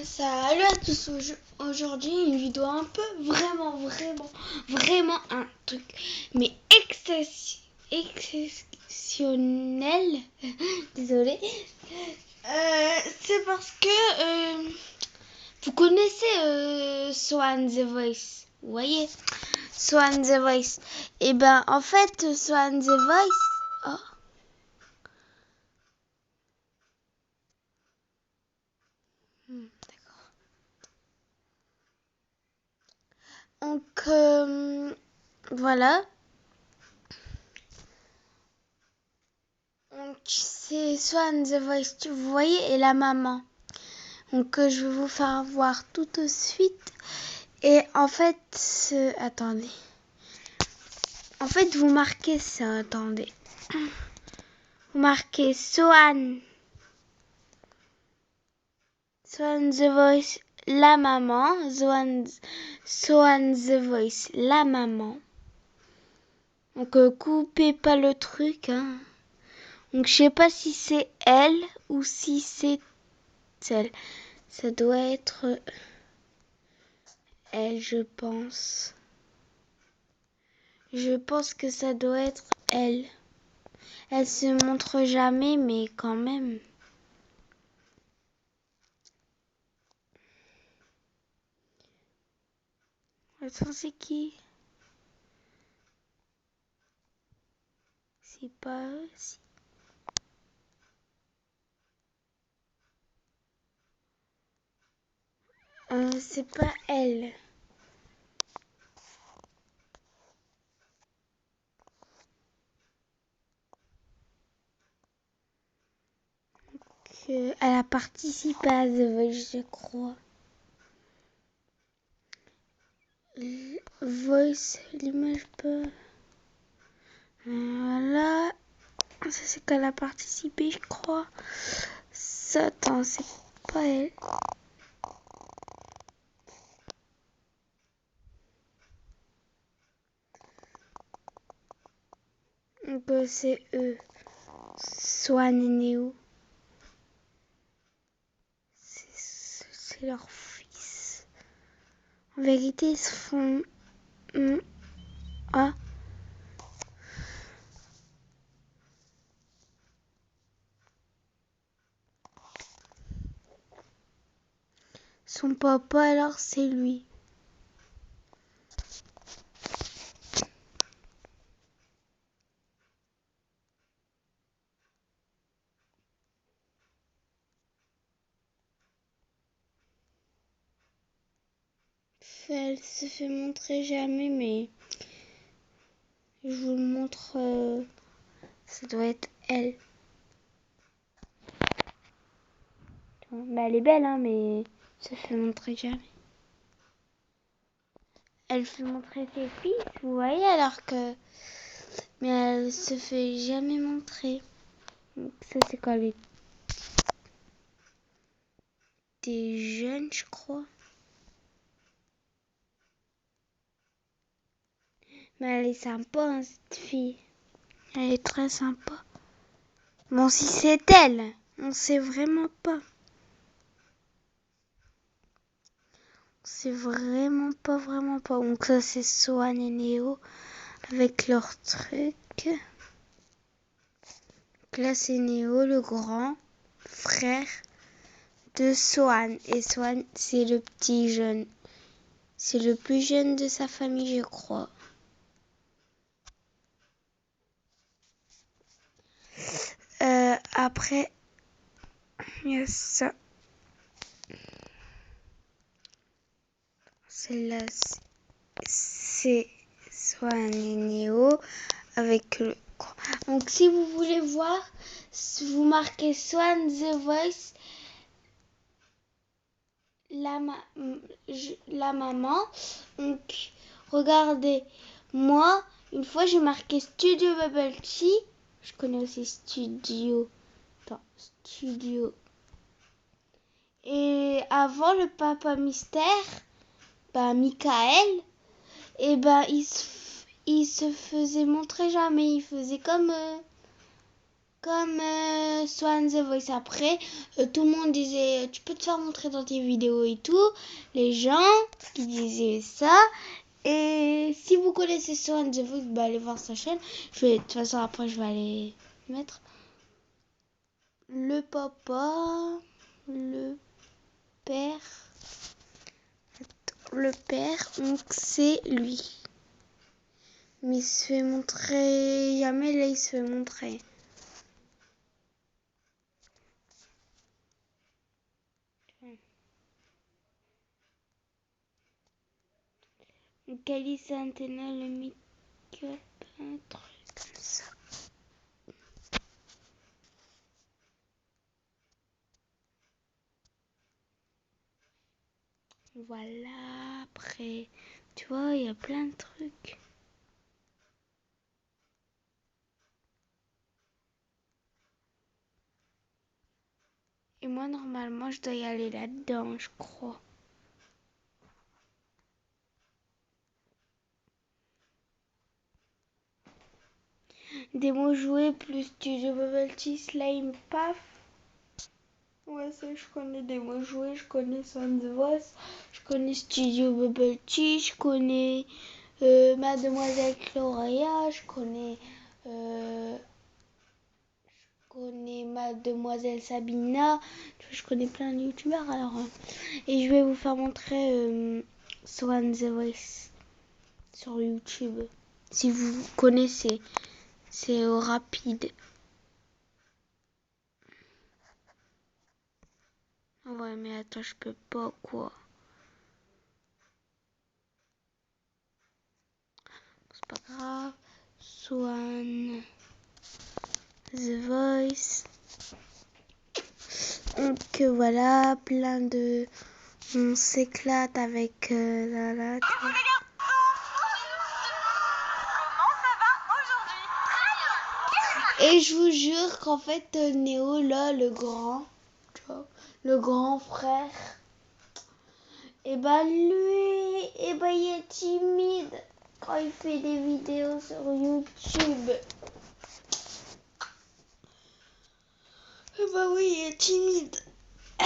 Salut à tous, aujourd'hui une vidéo un peu vraiment un truc mais exceptionnel. Désolée. C'est parce que vous connaissez Swan The Voice, vous voyez Swan The Voice. Et ben en fait Swan The Voice, oh. Donc voilà. Donc c'est Swan The Voice, vous voyez, et la maman. Donc je vais vous faire voir tout de suite. Et en fait, attendez. En fait, vous marquez ça, attendez. Vous marquez Swan The Voice, la maman. Swan The Voice, la maman. Donc coupez pas le truc, hein. Donc je sais pas si c'est elle ou si c'est elle. Ça doit être elle, je pense. Je pense que ça doit être elle. Elle se montre jamais, mais quand même. Attends, c'est qui? C'est pas eux, si. C'est pas elle. Elle a participé à The Voice, je crois. Voice, l'image pas. Voilà. Ça, c'est qu'elle a participé, je crois. Ça, attends, c'est pas elle. Donc, c'est eux. Swan et Neo. C'est leur fils. En vérité, ils se font... Ah. Son papa, alors, c'est lui. Elle se fait montrer jamais, mais je vous le montre. Ça doit être elle. Bah, elle est belle, hein, mais se fait montrer jamais. Elle fait montrer ses fils, vous voyez, alors que... Mais elle se fait jamais montrer. Donc ça, c'est quand elle était jeune, je crois. Mais elle est sympa, hein, cette fille. Elle est très sympa. Bon, si c'est elle, on sait vraiment pas. C'est vraiment pas. Donc ça, c'est Swan et Neo avec leur truc. Donc là, c'est Neo, le grand frère de Swan. Et Swan, c'est le petit jeune. C'est le plus jeune de sa famille, je crois. Après, il y a ça. Celle-là, c'est Swan et Neo avec le... Donc, si vous voulez voir, vous marquez Swan The Voice, la maman. Donc, regardez, moi, une fois, j'ai marqué Studio Bubble Tea. Je connais aussi Studio. Attends, Studio. Et avant, le papa mystère, Michael, et il se faisait montrer jamais. Il faisait comme comme Swan The Voice. Après, tout le monde disait tu peux te faire montrer dans tes vidéos et tout. Les gens qui disaient ça. Et si vous connaissez Swan The Voice, bah, allez voir sa chaîne. De toute façon, après, je vais aller mettre le papa, le père. Le père, donc c'est lui. Mais il se fait montrer. Jamais là, il se fait montrer. Donc Alice Antenna, le make-up, un truc comme ça. Voilà, après, tu vois, il y a plein de trucs. Et moi, normalement, je dois y aller là-dedans, je crois. Démo joué plus Studio Bubble Tea, Slime, Paf. Ouais, ça, je connais Démo joué, je connais Swan The Voice, je connais Studio Bubble Tea, je connais Mademoiselle Gloria, je connais Mademoiselle Sabina, je connais plein de youtubeurs alors. Et je vais vous faire montrer Swan The Voice sur YouTube. Si vous connaissez, c'est rapide. Ouais, mais attends, je peux pas quoi. C'est pas grave. Swan The Voice. Donc voilà, plein de... On s'éclate avec là, tu vois. Et je vous jure qu'en fait, Néo, là, le grand, tu vois, le grand frère, et bah lui, et bah il est timide quand il fait des vidéos sur YouTube. Et bah oui, il est timide. Ah.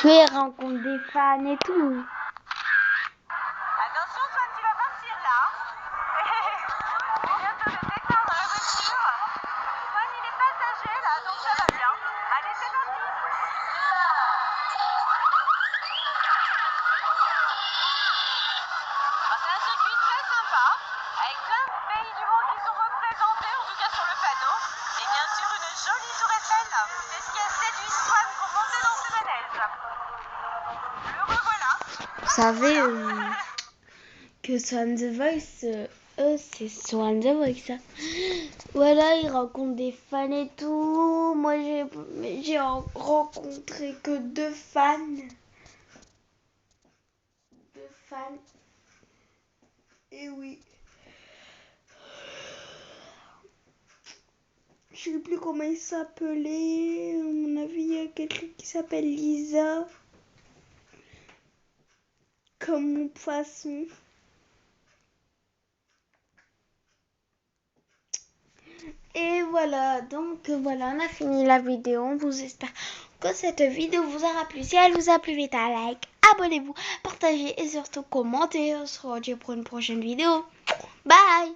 Tu es rencontre des fans et tout. Attention, Swan, tu vas partir là. Bientôt le départ dans la voiture. Swan, il est passager là, donc ça va bien. Allez, c'est parti. C'est un circuit très sympa, avec plein de pays du monde qui sont représentés, en tout cas sur le panneau. Et bien sûr, une jolie tour Eiffel. C'est ce qui a séduit Swan pour monter dans ce manège. Le revoilà. Vous savez que Swan The Voice, c'est Swan The Voice. Ça. Voilà, il rencontre des fans et tout. Moi, j'ai rencontré que 2 fans. 2 fans. Et oui. Je sais plus comment il s'appelait. À mon avis, il y a quelqu'un qui s'appelle Lisa. Comme mon poisson. Et voilà, donc voilà, on a fini la vidéo. On vous espère que cette vidéo vous aura plu. Si elle vous a plu, mettez un like, abonnez-vous, partagez et surtout commentez. On se retrouve pour une prochaine vidéo. Bye!